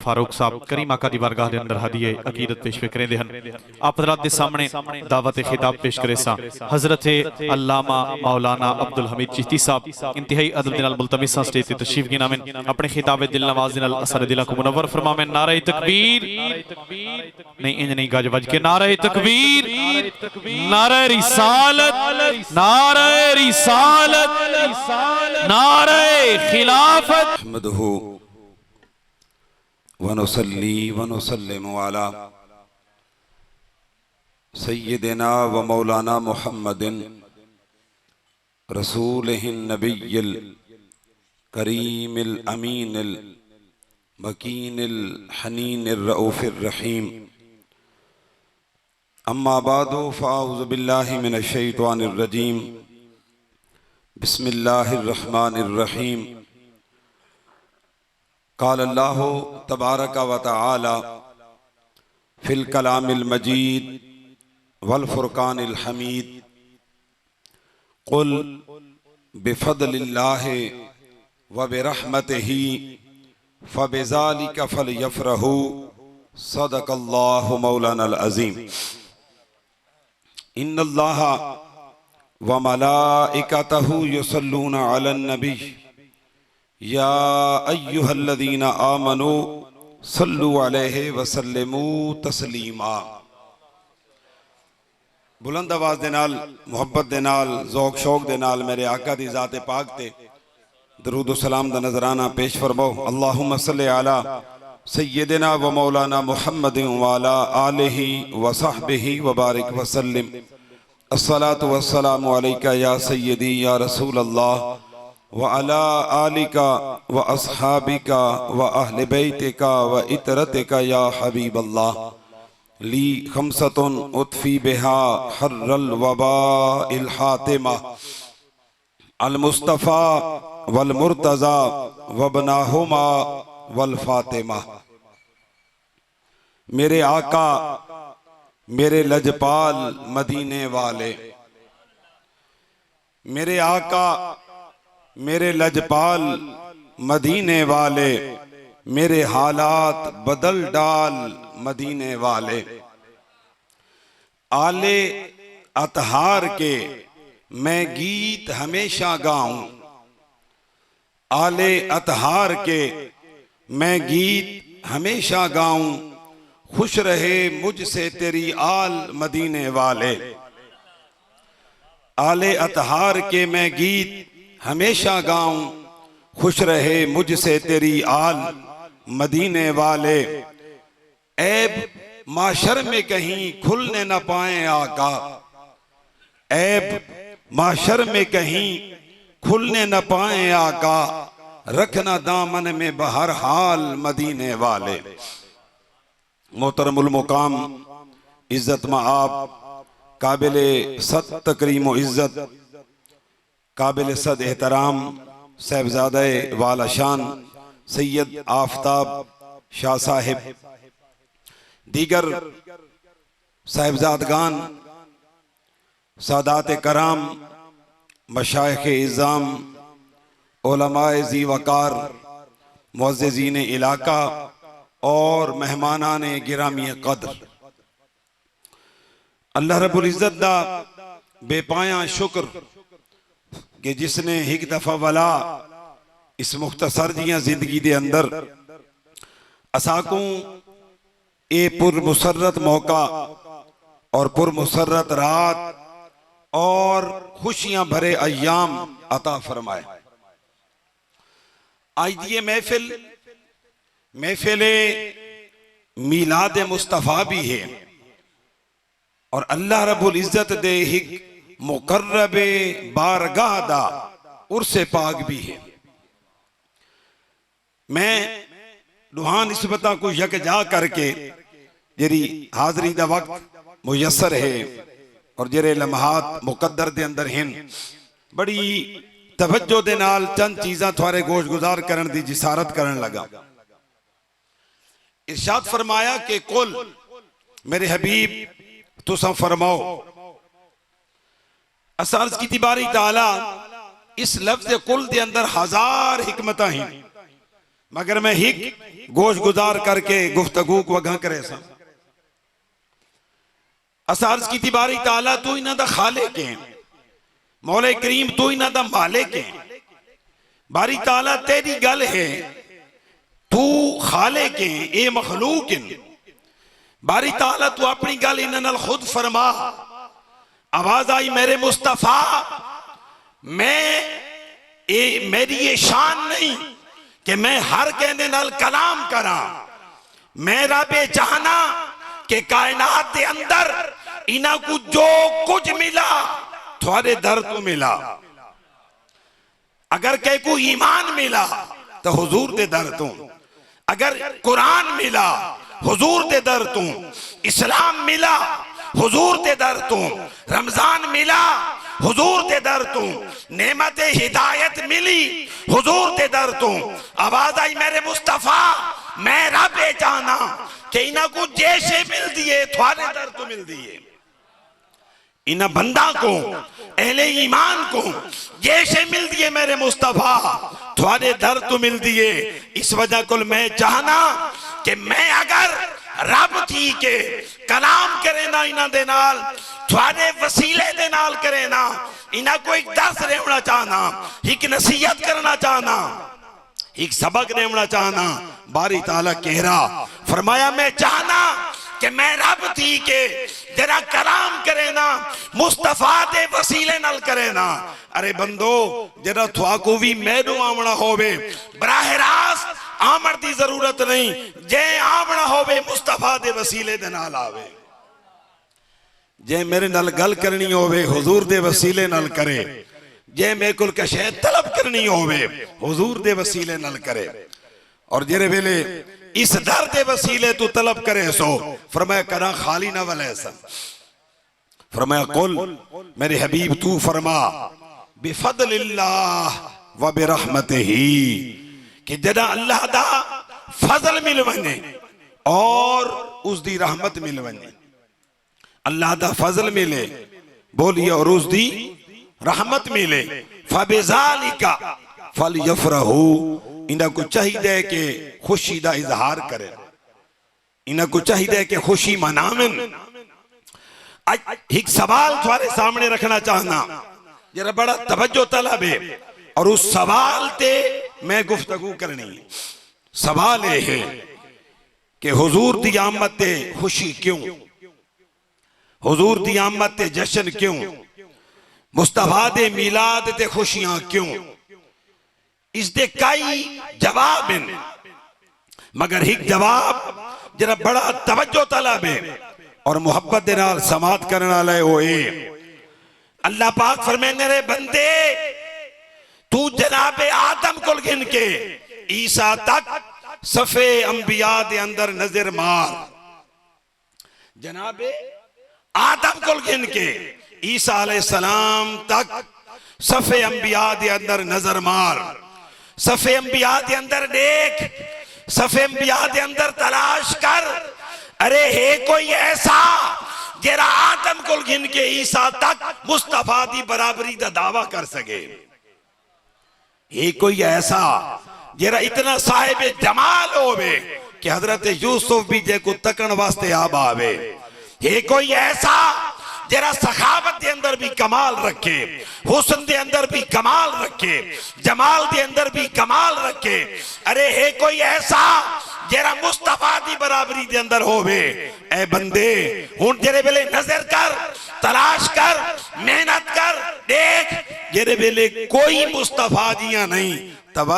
फारूक साहब करीम आका दी बारगाह दे अंदर हदीए अकीदत पेश करेंदे हन। आप हज़रात दे सामने दावत खिताब पेश करे सा हज़रत अल्लामा मौलाना अब्दुल हमीद चिश्ती साहब इंतहाई अदब दे नाल मुल्तमिस स्टेज ते तशरीफ गिनावेन। अपने खिताब दिल नवाज दे नाल असर दिल को मुनव्वर फरमावेन। नारे तकबीर नहीं इंज नहीं गज वज के नारे तकबीर, नारे रिसालत, नारे रिसालत, नारे खिलाफत। वनुसल्ली वनुसल्लिमु अला सय्यिदिना व मौलाना मुहम्मदिन रसूलिहिन नबिय्यिल करीमिल अमीनिल मकीनिल हनीनिर रऊफिर रहीम। अम्मा बादु फ़अऊज़ु बिल्लाहि मिनश शैतानिर रजीम। बिस्मिल्लाहिर रहमानिर रहीम। क़ाल अल्लाहु तबारक व तआला फ़िल कलामिल मजीद वल फ़ुरक़ानिल हमीद। क़ुल बिफ़ज़लिल्लाहि व बिरहमतिही फ़बिज़ालिका फ़लयफ़रहू सदक़ल्लाहु मौलानाल अज़ीम। इन्नल्लाहा व मलाइकतहू युसल्लूना अलन नबी या अय्युहल्लज़ीना आमनू सल्लु अलैहि वसल्लिमू तस्लीमा। बुलंद आवाज़ दे नाल मुहब्बत दे नाल ज़ौक़ शौक़ दे नाल मेरे आका दी ज़ात पाक ते दरूद व सलाम दा नजराना पेश फरमाओ। अल्लाहुम्मा सल्लि अला सय्यिदिना व मौलाना मुहम्मदिन व अला आलिहि व सहबिहि व बारिक व सल्लिम। अस्सलातु वस्सलामु अलैका या सय्यदी या रसूल अल्लाह व अला आलिका व अस्हाबिका व अहले बैतिका व इतरतिका या हबीब अल्लाह। ली खमसतुन उतफी बिहा हर्रल वबाइल हातिमा अल मुस्तफ़ा वल मुर्तज़ा वबनाहुमा वल फातिमा। मेरे आका मेरे लजपाल मदीने वाले, मेरे आका मेरे लजपाल मदीने वाले, मेरे हालात बदल डाल मदीने वाले। आले अतहार के मैं गीत हमेशा गाऊं, आले अतहार के मैं गीत हमेशा गाऊं। खुश रहे मुझसे तेरी आल मदीने वाले। आले अतहार के मैं गीत हमेशा गाऊं, खुश रहे मुझसे तेरी आल मदीने वाले। ऐब माशर में कहीं खुलने न पाए आका, ऐब माशर में कहीं खुलने न पाए आका। रखना दामन में बहर हाल मदीने वाले। मोहतरमुल मुकाम इज्जत माआब काबिले सद तकरीम व इज्जत, काबिल सद एहतराम साहबजादे वाला शान सैयद आफताब शाह साहिब, दीगर साहिबजादगान, सादात कराम, मशाइख इज़ाम, उलमाए ज़ी वकार, मुअज़्ज़िज़ीन इलाका और मेहमानाने गिरामी कद्र। अल्लाह रब्बुल इज़्ज़त दा बेपाया शुक्र कि जिसने एक दफा वाला इस मुख्तसर जिया जिंदगी दे अंदर असाकू ए पुरमुसर्रत मौका और पुरमुसर्रत रात और खुशियां भरे अय्याम अता फरमाए। आज ये महफिल महफिले मीलाद मुस्तफ़ा भी है और अल्लाह रब्बुल इज़्ज़त दे हिक मुकर्रबे बारगाह दा उर्से पाक भी है। मैं दुहा निस्बता को यकजा करके जेरी हाजरी दा वक्त मुयसर है और जेरे लम्हात मुकद्दर दे अंदर हैं, बड़ी तवज्जो दे नाल चंद चीज़ां थोड़े गोश गुजार करन दी जिसारत करन लगा। इरशाद फरमाया कि कुल मेरे हबीब तुसा फरमाओ। असर्ज की तिबारी ताला इस लफ्ज़ कुल दे अंदर हजार हिकमत हैं। मगर मैं हिक गोश गुजार करके गुफ्तगू को वगह करे सा असार्ज की तिबारी ताला तू इन्हां दा खालिक है, मौला करीम तू इन्हां दा मालिक है। बारी ताला तेरी गल है, तू खालिक है, ए मखलूक है। बारी ताला तू अपनी गल इन्हां नाल खुद फरमा। आवाज आई मेरे मुस्तफा, मेरी ये शान नहीं कि मैं हर कहने नाल कलाम करा। मैं रबे चाहना कि कायनात के अंदर इन्हां को जो कुछ मिला थोड़े दर तो मिला। अगर कह को ईमान मिला तो हुजूर दे दर तू, अगर कुरान मिला हुजूर दे दर तू, इस्लाम मिला हुजूर दे दर तू, रमजान मिला हुजूर दे दर तू, नेमत हिदायत मिली हुजूर दे दर तू। आवाज आई मेरे मुस्तफा, मैं रब जाना कि इन्हां को जैसे मिल दिए थोड़े दर तो मिल दिए। इन्हां बंदा को अहले ईमान को जैसे मिल दिए मेरे मुस्तफा थोड़े दर तो मिल दिए। इस वजह को मैं चाहना कि मैं अगर रब थी के कलाम करे ना इन्हां दे नाल, थोड़े वसीले दे नाल करे ना, इन्हां को एक दर्स देना चाहना, एक नसीहत करना चाहना, एक सबक देना चाहना। बारी ताला कह रहा फरमाया मैं चाहना कि मैं रब थी के जरा कलाम करे ना, मुस्तफा दे वसीले नाल करे ना। अरे बंदो जरा थवा को भी मैदो आमना होवे, बराह रास्त आमण की जरूरत नहीं, जे आमना होवे मुस्तफा दे वसीले दे नाल आवे। जे मेरे नाल गल करनी होवे हुजूर दे वसीले नाल करे, जे मेरे को कशे तलब करनी होवे हुजूर दे वसीले नाल करे। और जेरे वेले इस दर दे वसीले तू तलब करे सो फरमाया करा खाली ना वले सा। फरमाया कुल मेरे हबीब तू फरमा बिफदलिल्लाह व बिरहमतिही, कि जदा अल्लाह दा फजल मिल वने और उसदी रहमत मिल वने। अल्लाह दा फजल मिले बोलिए और उसदी रहमत मिले। फबिज़ालिका फलयफरहू, इन्हां को चाहिए कि खुशी दा इजहार करे, इन्हां को चाहिए कि खुशी मनावन। एक सवाल तुम्हारे सामने रखना चाहना, जरा बड़ा तवज्जो तलब है और उस सवाल ते मैं गुफ्तगू करनी। सवाल ये है कि हुजूर दी आमद ते खुशी क्यों, हुजूर दी आमद ते जश्न क्यों, मुस्तफा दे मिलाद ते खुशियां क्यों। इसके कई जवाब हैं, मगर एक जवाब जरा बड़ा तवज्जो तलब है और मुहब्बत दे नाल समात करने वाला है। वो अल्लाह पाक फरमाने रे बंदे तू जनाबे आदम को गिन के ईसा तक सफे अंबिया दे अंदर नजर मार। जनाबे आदम को गिन के ईसा अलैहिस्सलाम तक सफे अंबिया दे अंदर नजर मार। सफे अंबिया दे अंदर देख, सफे अंबिया दे अंदर तलाश कर। अरे है कोई ऐसा जरा आदम को गिन के ईसा तक मुस्तफा दी बराबरी दा दावा कर सके। ये कोई ऐसा जरा इतना साहिब जमाल होवे कि हजरत यूसुफ भी जे को तकन वास्ते आब आवे। ये कोई ऐसा जरा सखावत के अंदर भी कमाल रखे, हुस्न के अंदर भी कमाल रखे, जमाल के अंदर भी कमाल रखे। अरे है कोई ऐसा जरा मुस्तफा दी बराबरी के अंदर होवे। ए बंदे हुन जेरे वेले नजर कर, तलाश कर, मेहनत कर, देख जेरे वेले कोई मुस्तफा जिया नहीं तब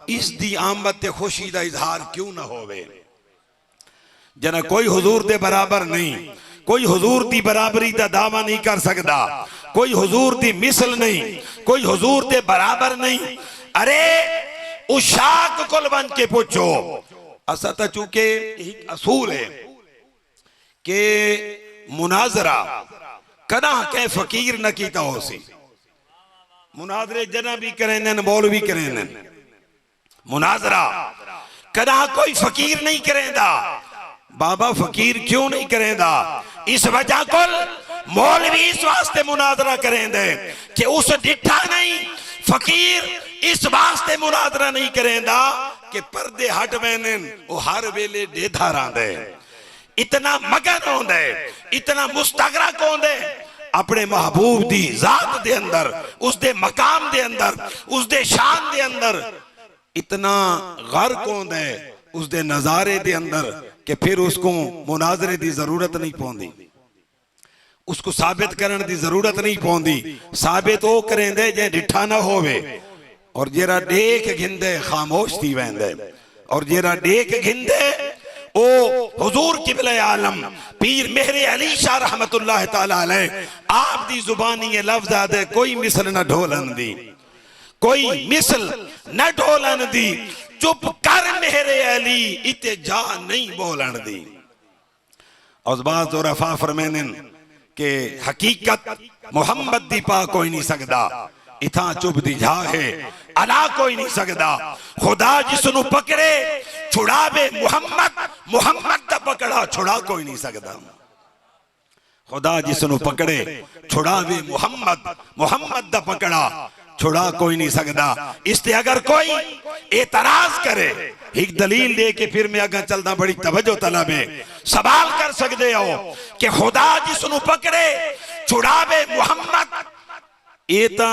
इस दी आमद ते खुशी दा इजहार क्यों ना होवे। जना कोई हुजूर दे बराबर नहीं, कोई हुजूर दी बराबरी दा दावा नहीं कर सकता, कोई हुजूर दी मिसल नहीं, कोई हुजूर दे बराबर नहीं। अरे उशाक कुल बन के पूछो। असा तो चूंकि एक असूल है कि मुनाजरा कदा के फकीर न कीता हो सी। मुनाजरे जना भी करें मौल भी करें, मुनाजरा कदा कोई फकीर नहीं करेंदा। बाबा फकीर क्यों नहीं करेंदा? इस वजह को मौलवी इस वास्ते मुनाजरा करेंदे कि उस डिठा नहीं फकीर इस वास्ते मुनाजरा नहीं करेंदा के पर्दे हट वेने वो हर वेले डेधा रहंदे इतना मगन होंदे इतना मुस्तगरक होंदे अपने महबूब दी जात दे अंदर उसदे मकाम दे अंदर उसदे शान दे अंदर इतना गर्क होंदे उसदे नजारे दे अंदर कि फिर उसको मुनाजरे दी जरूरत नहीं पौंदी उसको साबित करने की जरूरत नहीं पौंदी साबित वो करेंदे जे डिठा ना होवे और जेरा देख घिंदे खामोश थी वेंदे और जेरा देख घिंदे ओ हुजूर किबले आलम पीर मेहरे अली शाह रहमतुल्लाह ताला अलैह आप दी जुबानी ये लफ्ज आदे कोई मिसल न ढोलन दी कोई मिसल न ढोलन दी चुप कर मेहरे अली इते जा नहीं बोलन दी और बाज़ उरफा फरमानन के हकीकत मोहम्मद दी पा कोई नहीं सकदा इथा चुप दी जा है अला कोई नहीं सकदा खुदा जिसनु पकड़े छुड़ावे मोहम्मद मोहम्मद दा पकड़ा छुड़ा कोई नहीं सकदा खुदा जिसनु पकड़े छुड़ावे मोहम्मद मोहम्मद दा पकड़ा छुड़ा कोई नहीं सकदा इसते अगर कोई एतराज करे एक दलील दे के फिर मैं अगर चलदा बड़ी तवज्जो तलब है सवाल कर सकते हो कि खुदा जिसनु पकड़े छुड़ावे मोहम्मद ये ता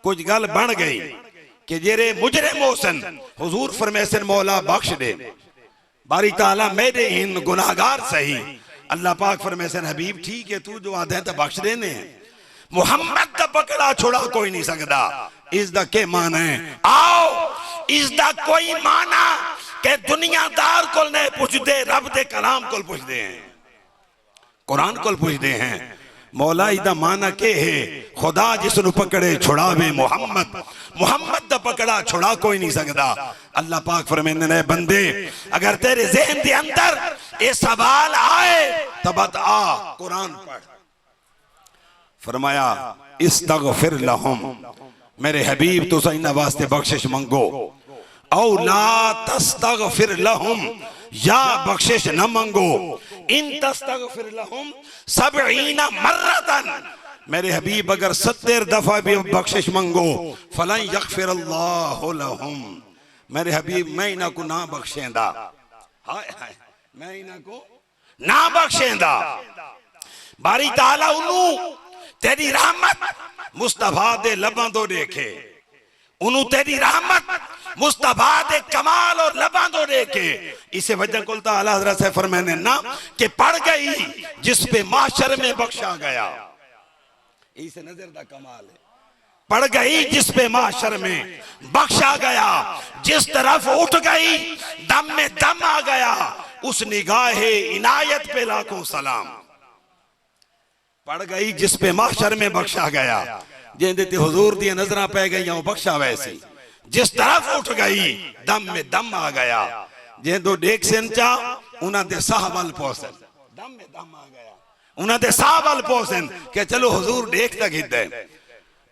कुछ गल बन गई कि जेरे मुजरिम होसन हुजूर फरमासन मौला बख्श दे बारी ताला मेरे इन गुनाहगार सही अल्लाह पाक फरमासन हबीब ठीक है तू जो आदे तो बख्श देने मोहम्मद का पकड़ा छोड़ा कोई नहीं सकता इसका क्या माना है आओ इसका कोई माना के दुनियादार को नहीं पूछते रब दे कलाम को पूछते हैं कुरान को पूछते हैं मौला इदा माना के है खुदा जिसनु पकड़े छुड़ावे मोहम्मद मोहम्मद दा पकड़ा छुड़ा कोई नहीं सकता अल्लाह पाक फरमाने ने बंदे अगर तेरे ज़हन के अंदर ये सवाल आए तब आ कुरान पढ़ फरमाया इस्तगफिर लहुम मेरे हबीब तो इन्हां वास्ते बख्शिश मंगो औ ला तस्तगफिर लहुम या बख्शिश न मंगो इन तस्तगफिर लहुम 70 मर्रतन मेरे हबीब अगर 70 दफा भी बख्शिश मंगो फलन यगफिर अल्लाहु लहुम मेरे हबीब मैं इन्हां को ना बख्शेंदा हाय हाय मैं इन्हां को ना बख्शेंदा बारी ताला उन्नू तेरी रहमत मुस्तफा दे लबां तो देखे उन्हों तेरी रहमत मुस्तफा दे कमाल और लबां तो देखे इसे वजह को आला हज़रत से फरमाने ना कि पड़ गई जिस पे माशर में बख्शा गया इसे नजर दा कमाल है पड़ गई जिस पे माशर में बख्शा गया जिस तरफ उठ गई दम में दम आ गया उस निगाहे इनायत पे लाखों सलाम पड़ गई जिस पे माशर में बख्शा गया जेंदे ते हुजूर दी नजरां पै गई बख्शा वैसी जिस तरफ उठ गई दम में दम आ गया जेंदो देख सेन चा उन्हां दे साहबल पहुंचन दम में दम आ गया उन्हां दे साहबल पहुंचन के चलो हुजूर देख तक हिदे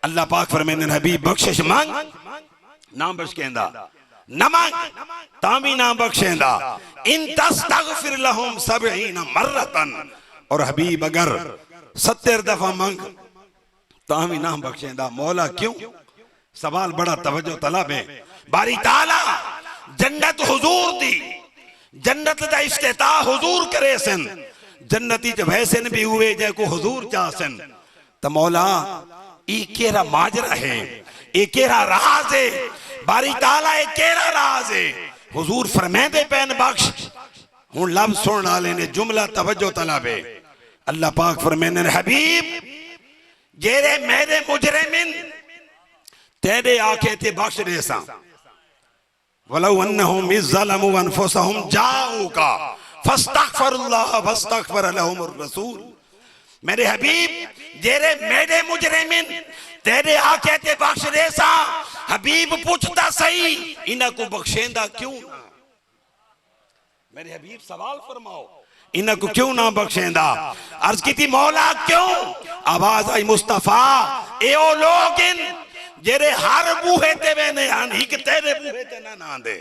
अल्लाह पाक फरमाने हबीब बख्शिश मांग ना बख्शेंदा न मांग तामी ना बख्शेंदा इन तस्तगफिर लहुम 70 मर्रतन और हबीब अगर 70 दफा मांग तामी ना बख्शेंदा मौला क्यों सवाल बड़ा तवज्जो तलब है बारी ताला जन्नत हुजूर दी जन्नत दा इफ्तिताह हुजूर करे सन जन्नती जब वैसे भी हुए जै को हुजूर चाहसन तो मौला ई केरा माजरा है ए केरा राज है बारी ताला ए केरा राज है हुजूर फरमाते पैन बख्श हुन लफ्ज सुन वाले ने जुमला तवज्जो तलब है अल्लाह पाक फरमाने हबीब जेरे मेरे मुजरिमिन तेरे आके ते बख्श दे सा वलौ अन्नहुम इज़्ज़लमु अनफुसहुम जाऊका फस्तगफिरुल्लाह फस्तगफर लहुमुर रसूल मेरे हबीब जेरे मेरे मुजरिमिन तेरे आके ते बख्श दे सा हबीब पूछता सही इन्हां को बख्शेंदा क्यों ना मेरे हबीब सवाल फरमाओ इन्हां को क्यों ना बख्शेंदा अर्ज की थी मौला क्यों आवाज आई मुस्तफा ए ओ लोग इन जेरे हर बूहे ते वेने हन हिक तेरे बूहे ते ना नांदे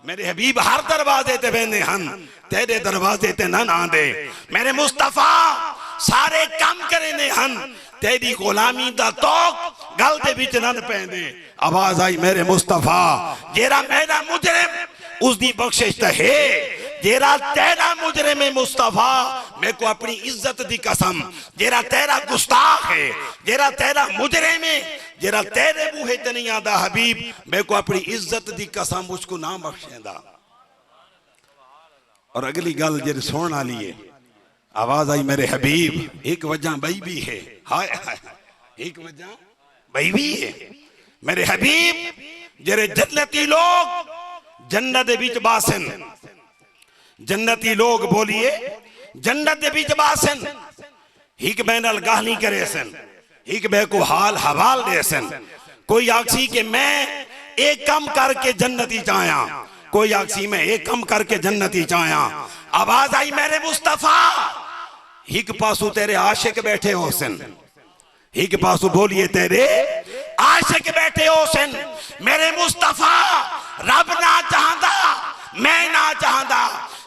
मेरे हबीब हर दरवाजे ते वेने हन तेरे दरवाजे ते ना नांदे मेरे मुस्तफा सारे काम करे ने हन तेरी गुलामी दा तौक गल दे विच न पैंदे। आवाज आई मेरे मुस्तफा जेरा मेरा मुजरिम उसकी बख्शिश तो है, जेरा तेरा मुजरिम है मुस्तफा मैं को अपनी इज्जत दी कसम, जेरा तेरा गुस्ताख है, जेरा तेरा मुजरिम है, जेरा तेरे बूहे ते नहीं आदा हबीब मैं को अपनी इज्जत दी कसम उसको ना बख्शेंदा। और अगली गल जे सुन वाली है, आवाज आई मेरे हबीब एक वजह बई भी है, हाय हाय एक वजह बई भी है मेरे हबीब जेरे जन्नती लोग जन्नत दे विच बासन, जन्नती लोग बोलिए जन्नत दे विच बासन, हिक बैनल गाहली करे सन, हिक बे को हाल हवाल दे सन। कोई आखसी के मैं एक कम करके जन्नती चाया, कोई आखसी में एक कम करके जन्नती चाया। आवाज आई मेरे मुस्तफा हिक पासू तेरे आशिक बैठे हो सन, हिक पासू बोलिए तेरे आशिक बैठे हो सन मेरे मुस्तफा। रब ना चाहता मैं ना चाहता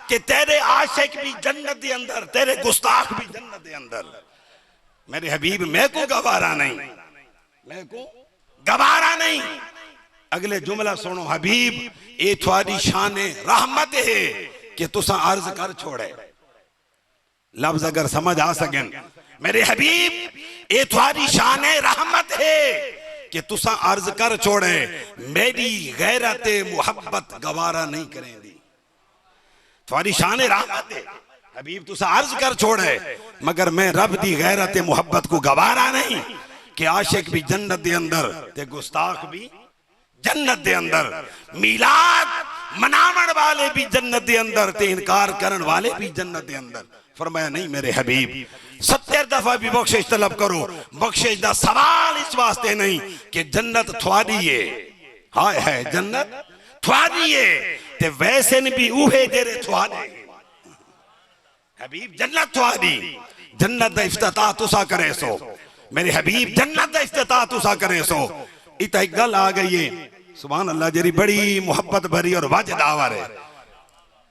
कि तेरे आशिक भी जन्नत के अंदर, तेरे गुस्ताख भी जन्नत के अंदर। मेरे हबीब मैं को गवारा नहीं, मैं को गवारा नहीं। अगले जुमला सुनो हबीब ये थोड़ी शान रहमत है कि तुसा अर्ज कर छोड़े। लफ्ज अगर समझ आ सके मेरे हबीब ये थोड़ी शान रहमत है कि तुसा अर्ज कर छोड़े, मेरी गैरत मुहब्बत गवारा नहीं करेंगी। थोड़ी शान रहमत है हबीब तुसा अर्ज कर छोड़े, मगर मैं रब दी गैरत मुहब्बत को गवारा नहीं कि आशिक भी जन्नत दे अंदर ते गुस्ताख भी जन्नत दे अंदर, मिलाद मनावण वाले भी जन्नत दे अंदर ते इनकार करन वाले भी जन्नत दे अंदर। फरमाया नहीं मेरे हबीब 70 दफा भी बख्शिश तलब करो, बख्शिश दा सवाल इस वास्ते नहीं कि जन्नत थवाड़ी है, हाय है जन्नत थवाड़ी है ते वैसे ने भी उहे जेरे थवाड़े हबीब जन्नत थवाड़ी। जन्नत दा इफ्तिताह तुसा करे सो मेरे हबीब, जन्नत दा इफ्तिताह तुसा करे सो। इतना एक गल आ गई है सुभान अल्लाह जेरी बड़ी मोहब्बत भरी और वाजिद आवर है,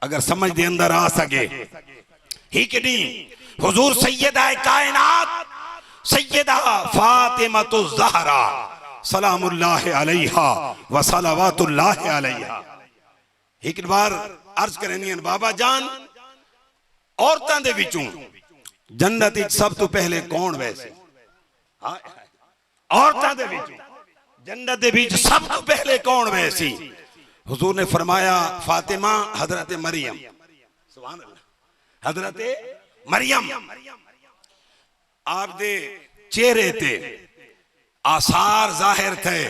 अगर समझ दे अंदर आ सके ही कि नहीं। हुजूर सैयदा कायनात सैयदा फातिमातु ज़हरा सलामुल्लाह अलैहा व सलावतुल्लाह अलैहा एक बार अर्ज करनी बाबा जान औरतां दे विचों जन्नत विच सब तो पहले कौन वैसे, औरतां दे विचों जन्नत दे विच सब तो पहले कौन वैसी। हुजूर ने फरमाया फातिमा हजरत मरियम, सुभान अल्लाह हजरत मरियम। आप दे चेहरे ते आसार जाहिर थे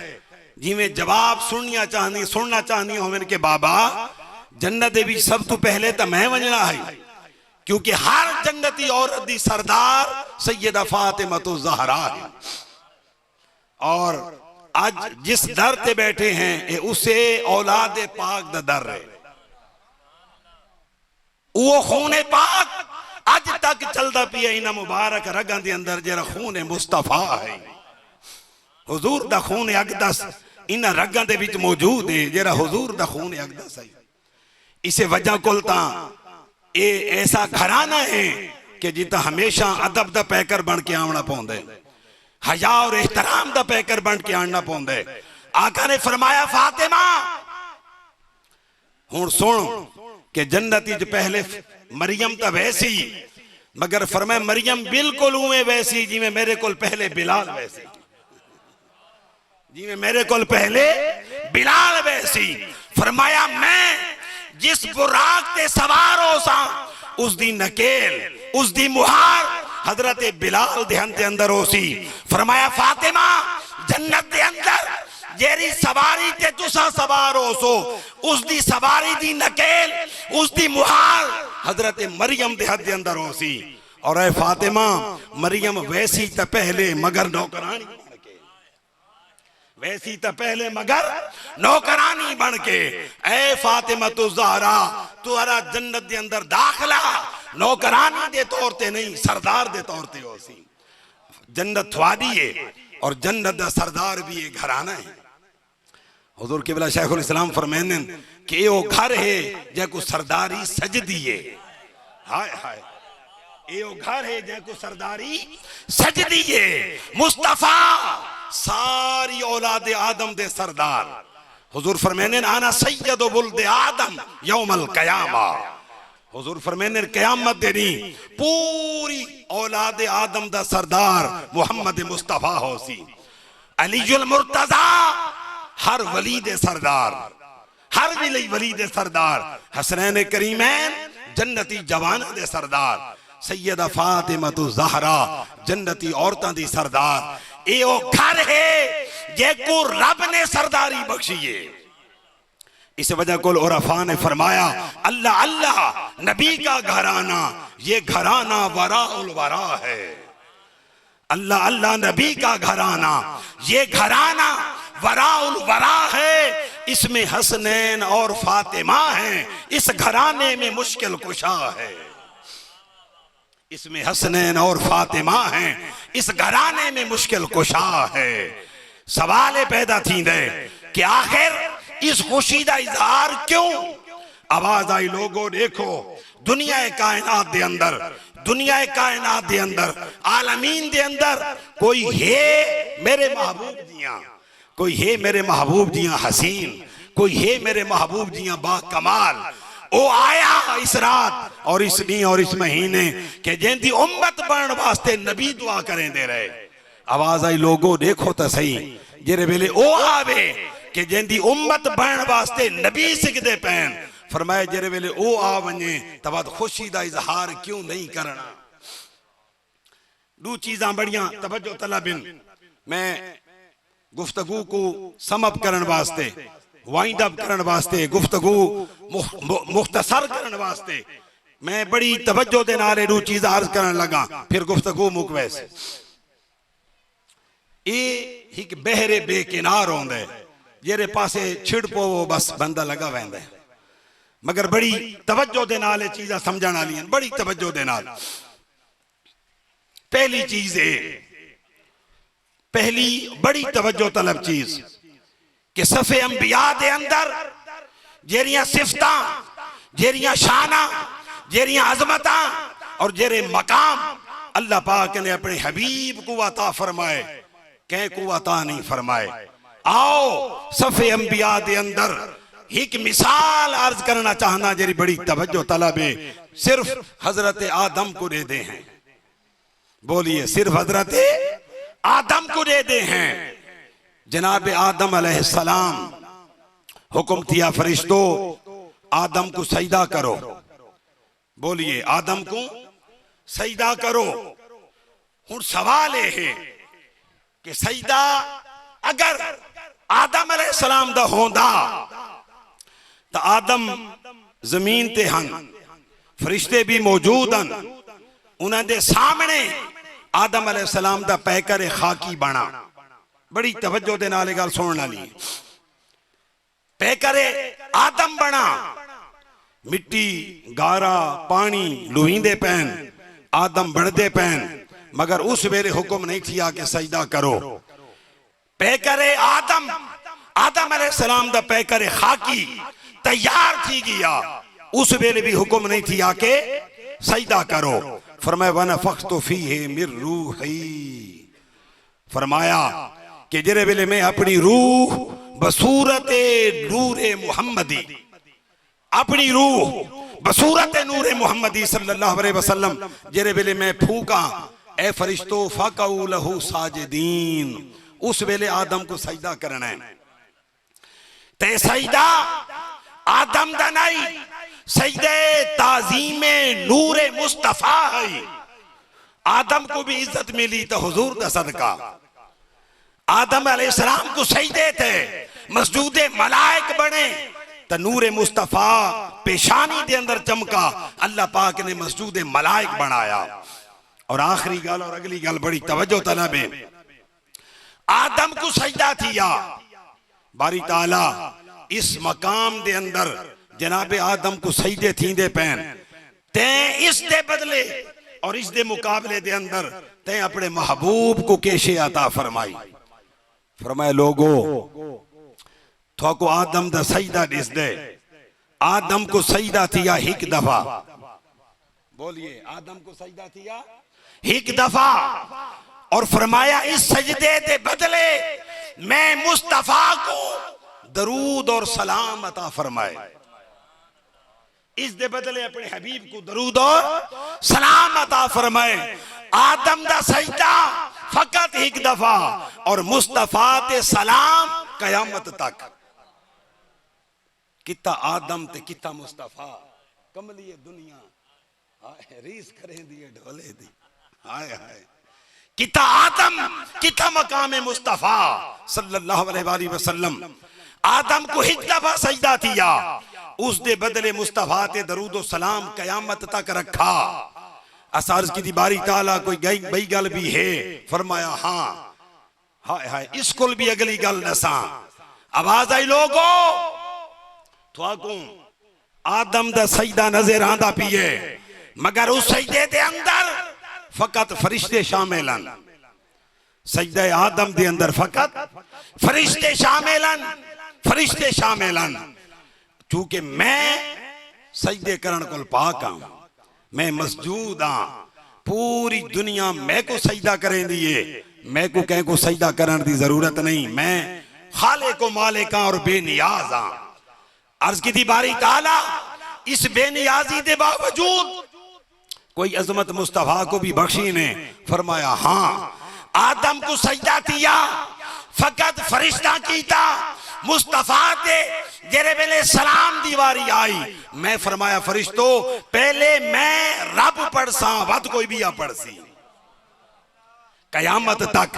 जिमें जवाब सुनना चाहनी हो के बाबा जन्नत दे विच सब तो पहले तो मैं वजना है, क्योंकि हर जन्नती औरत दी सरदार सैयदा फातिमातु ज़हरा है। और आज जिस दर ते बैठे हैं ये उसे औलाद पाक दा दर है, वो खून पाक आज तक चलता पिया इन्हां मुबारक रगां दे अंदर जरा खून मुस्तफा है। हुजूर दा खून अक़दस इन्हां रगां दे विच मौजूद है, जरा हुजूर दा खून अक़दस है। इसे वजह कोल तां ये ऐसा घराना है कि जिता हमेशा अदब दा पैकर बन के आना पौंदा है, हया और एहतराम दा पैकर बन के आना पौंदा है। आका ने फरमाया फातिमा हुण सुन कि जन्नत विच पहले मरियम तो वैसी, मगर फरमाया मरियम बिल्कुल उवें वैसी जिवें मेरे कोल पहले बिलाल वैसी, जिवें मेरे कोल पहले बिलाल वैसी। फरमाया मैं जिस बुराक ते सवार हो सा उसदी नकेल उसदी मुहार हजरत बिलाल देहन के अंदर हो सी। फरमाया फातिमा जन्नत के अंदर जेरी सवारी ते तुसा सवार हो सो उसदी सवारी दी नकेल उसदी मुहार हजरत मरियम देहन के अंदर हो सी। और ऐ फातिमा मरियम वैसी तो पहले मगर नौकरानी बन के, वैसी तो पहले मगर नौकरानी बन के। ऐ फातिमा तु ज़हरा तुहरा जन्नत के अंदर दाखला नौकरानी दे तौर ते नहीं सरदार दे तौर ते हो सी। जन्नत थवाड़ी है और जन्नत दा सरदार भी ये घराना है। हुजूर क़िबला शेखुल इस्लाम फरमाते हैं कि वो घर है जै को सरदारी सजदी है। हाय हाय यो घर है जैको सरदारी सजदी है मुस्तफा सारी औलाद आदम दे सरदार। हुजूर फरमाने आना सैयद बुल्द आदम यौमल क़यामा। हुजूर फरमाने क़यामत दे दी पूरी औलाद आदम दा सरदार मुहम्मद मुस्तफा होसी। अलीजुल मुर्तजा हर वली दे सरदार, हर वली दे सरदार। हसनैन करीमैन जन्नती जवाना दे सरदार। सैयदा फातिमतु ज़हरा जन्नती औरतां दी सरदार। ए ओ घर है जेको रब ने सरदारी बख्शी है। इस वजह को उरफा ने फरमाया अल्लाह अल्लाह नबी का घराना ये घराना वराउल वरा है। अल्लाह अल्लाह नबी का घराना ये घराना वराउल वरा है। इसमें हसनैन और फातिमा हैं, इस घराने में मुश्किल कुशा है। इसमें हसनैन और फातिमा हैं, इस घराने में मुश्किल कुशा है। सवाल पैदा थींदे कि आखिर इस खुशी का इजहार क्यों? आवाज आई लोगों देखो दुनिया कायनात दे अंदर, दुनिया कायनात दे अंदर आलमीन दे अंदर कोई है मेरे महबूब दियां, कोई है मेरे महबूब दियां हसीन, कोई है मेरे महबूब दियां बा कमाल। ओ आया इस रात और इस दी और इस महीने के जिंदी उम्मत बनने वास्ते नबी दुआ करें दे रहे। आवाज आई लोगों देखो तो सही जेरे वेले ओ आवे के जिंदी उम्मत बनने वास्ते नबी सिकदे पैन। फरमाए जेरे वेले ओ आ वने तब खुशी दा इजहार क्यों नहीं करना? दो चीज़ां बड़ियां तवज्जो तलबिन मैं गुफ्तगू को समअप करने वास्ते वाइंड अप करने वास्ते गुफ्तगू मुख्तसर करने वास्ते मैं बड़ी तवज्जो दे नाल दो चीज़ अर्ज करने लगा फिर गुफ्तगू मुकवैस। एक बहरे बेकिनार होंदे जेरे पासे छिड़ पवो बस बंदा लगा वैंदा है। मगर बड़ी तवज्जो दे नाल चीज़ां समझण वालियां बड़ी तवज्जो दे नाल। पहली चीज है, पहली बड़ी तवज्जो तलब चीज कि सफ़े अंबिया दे अंदर जेरियां सिफतां, जेरियां शाना, जेरियां अजमतां और जेरे मकाम अल्लाह पाक ने अपने हबीब को अता फरमाए, कह को अता नहीं फरमाए। आओ सफ़े अंबिया दे अंदर एक मिसाल अर्ज करना चाहना जेरी बड़ी तवज्जो तलब है। सिर्फ हजरत आदम को दे दे हैं, बोलिए सिर्फ हजरत आदम को दे दे हैं। जनाब आदम अलैहिस्सलाम हुक्म दिया फरिश्तों आदम को सजदा करो, बोलिए आदम को सजदा करो। हुण सवाल यह है कि सजदा अगर आदम अलैहिस्सलाम दा होंदा तो आदम जमीन ते हन, फरिश्ते भी मौजूद हन, उन्होंने सामने आदम अलैहिस्सलाम दा पैकर खाकी बना। बड़ी तवज्जो दे नाल गल सुनने वाली। पैकर आदम बना, मिट्टी गारा पानी लुहींदे पैन, आदम बढ़दे पैन, मगर उस वेले हुक्म नहीं थी कि सजदा करो। पैकर आदम, आदम अलैहिस्सलाम दा पैकर खाकी तैयार थी गया, उस वेले भी हुक्म नहीं थी आके सजदा करो। फरमाया वनफ़ख़्तु फ़ीहि मिन रूही, फरमाया कि जेरे वेले मैं अपनी रूह बसूरत नूरे मुहम्मदी, अपनी रूह बसूरत नूरे मुहम्मदी सल्लल्लाहु अलैहि वसल्लम जेरे वेले मैं फूका ए फरिश्तों फ़क़ऊ लहू साजिदीन, उस वेले आदम को सजदा करना है। ते सजदा आदम दा नहीं, सजदे ताज़ीमे नूरे मुस्तफा है। आदम को भी इज्जत मिली तो हुजूर दा सदका। आदम अलैहिस्सलाम को सजदे थे, मसजूदे मलाइक बने तो नूरे मुस्तफा पेशानी दे अंदर चमका, अल्लाह पाक ने मसजूदे मलाइक बनाया। और आखिरी गल और अगली गल बड़ी तवज्जो तलब है। आदम को सजदा थिया, बारी ताला इस मकाम दे अंदर जनाबे आदम को सजदे थींदे पैन, ते इस दे बदले और इस दे मुकाबले दे अंदर ते अपने महबूब को केशे अता फरमाई। फरमाए लोगो थोको आदम दा सजदा दिस दे, आदम को सजदा थिया एक दफा, बोलिए आदम को सजदा किया एक दफा और फरमाया इस सजदे के बदले मैं मुस्तफा को दरूद और सलाम अता फरमाए, इस दे बदले अपने हबीब को दरूद और सलाम अता फरमाए। आदम दा सजदा फकत एक दफा और मुस्तफा ते सलाम कयामत तक। किता आदम ते किता मुस्तफा कमलिए दुनिया रीस करें दिए ढोले दी हाय हाय। किता आदम किता मकाम मुस्तफा सल्लल्लाहु अलैहि वसल्लम। आदम को एक दफा सजदा किया, उस दे बदले मुस्तफा ते दरूद और सलाम कयामत तक रखा। असारज की बारी ताला कोई बई गल भी है, फरमाया हाँ हाय हाय इसको भी अगली गल दसा। आवाज आई लोगो थोको आदम दा सजदा नजर आंदा पिए, मगर उस सजदे दे अंदर फकत फरिश्ते शामिल हैं। सजदे आदम दे अंदर फकत फरिश्ते शामिल हैं, फरिश्ते शामिल हैं। चूंकि मैं सजदे करण को पाक हां, मैं मसजूद हां, पूरी दुनिया मैं को सजदा करें दिए, मैं को कहीं को सजदा करने की जरूरत नहीं, मैं खाले को मालिक और बेनियाज हां। अर्ज की थी बारी ताला इस बेनियाजी के बावजूद कोई अजमत मुस्तफा को भी बख्शी ने, फरमाया हाँ आदम को सजदा किया फकत फरिश्ता कीता, मुस्तफा ते जेरे वेले सलाम दीवारी आई, मैं फरमाया फरिश्तो पहले मैं रब पढ़सा वद कोई भी आ पढ़सी। कयामत तक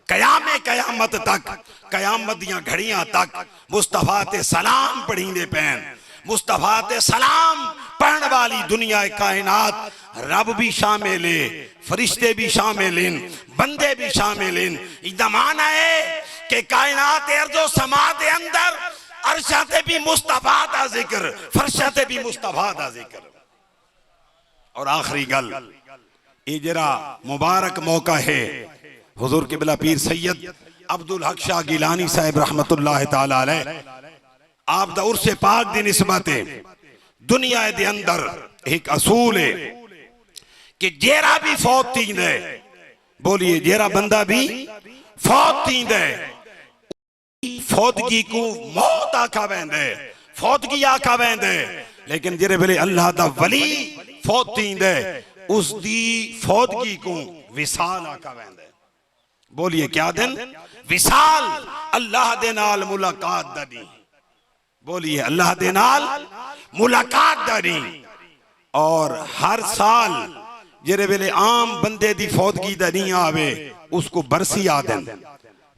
कयामत तक कयामत दियां घड़ियां तक मुस्तफा ते सलाम पढ़ींदे पैन। मुस्तफा ते सलाम पढ़ने वाली दुनिया कायनात रब भी शामिल है, फरिश्ते भी शामिल हैं, बंदे भी शामिल हैं। इदा माना है कि कायनात अर्जो समा दे अंदर अरशाते भी मुस्तफा दा जिक्र, फरशाते भी मुस्तफा दा जिक्र। और आखिरी गल ये जरा मुबारक मौका है, हुजूर किबला पीर सैयद अब्दुल हक शाह गिलानी साहब रहमतुल्लाह ताला अलैह आप दा उर्से पाक दी निस्बत दुनिया दे अंदर एक असूल है कि जेरा भी फौत तींद है, बोलिए जेरा बंदा भी फौत तींद है, फौतगी को मौत आखा वेंदे, फौतगी आखा वेंदे। लेकिन जेरे वेले अल्लाह दा वली फौत तींद है उस दी फौतगी को विसाल आखा वेंदे। बोलिए क्या दिन विसाल, अल्लाह दे नाल मुलाकात दा दी। बोलिए अल्लाह दे नाल मुलाकात दा दी। और हर साल जेरे वेले आम बंदे दी फौतगी दा नहीं आवे उसको बरसी आदन।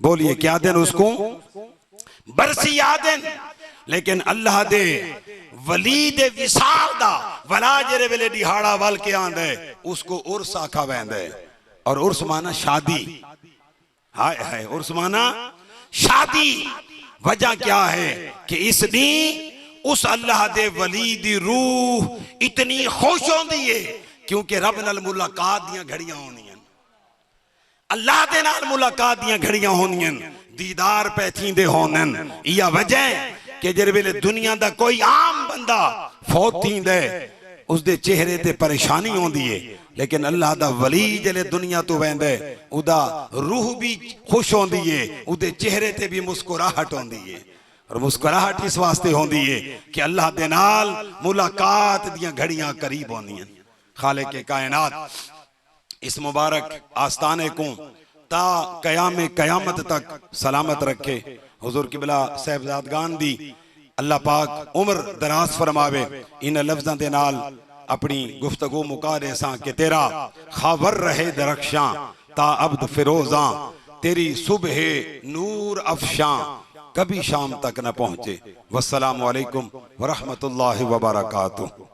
बोलिए क्या दिन उसको बरसी आदन। लेकिन अल्लाह दे वली दे विसाल दा वला जेरे वेले दिहाड़ा वल के आंदे उसको उर्स आखा वेंदे। और उर्स माना शादी, हाय हाय उर्स माना शादी। वजह क्या है कि इस दी उस अल्लाह दे वली दी रूह इतनी खुश होंदी है क्योंकि रब नाल मुलाकात दियां घड़ियां होंदियां, अल्लाह दे नाल मुलाकात दियां घड़ियां होंदियां, दीदार पैथींदे होनन। या वजह कि जेरे वेले दुनिया दा कोई आम बंदा फौत थींदे उस दे चेहरे ते परेशानी होंदी है, लेकिन अल्लाह दा वली जेले दुनिया तो वेंदे उदा रूह भी खुश होंदी है, उदे चेहरे ते भी मुस्कुराहट होंदी है। और मुस्कुराहट इस वास्ते होंदी है कि अल्लाह दे नाल मुलाकात दियां घड़ियां करीब होंदियां। खालिक के कायनात इस मुबारक आस्ताने को ता कयामत तक सलामत रखे। हुजूर किबला साहबजादगान दी अल्लाह पाक उम्र दराज फरमावे। इन लफ्ज़ां दे नाल अपनी गुफ्तगू मुका दे सां कि तेरा खावर रहे दरख्शां ता अब्द फिरोजां, तेरी सुबह नूर अफशां कभी शाम तक न पहुंचे। वस्सलामु अलैकुम व रहमतुल्लाहि व बरकातुहू।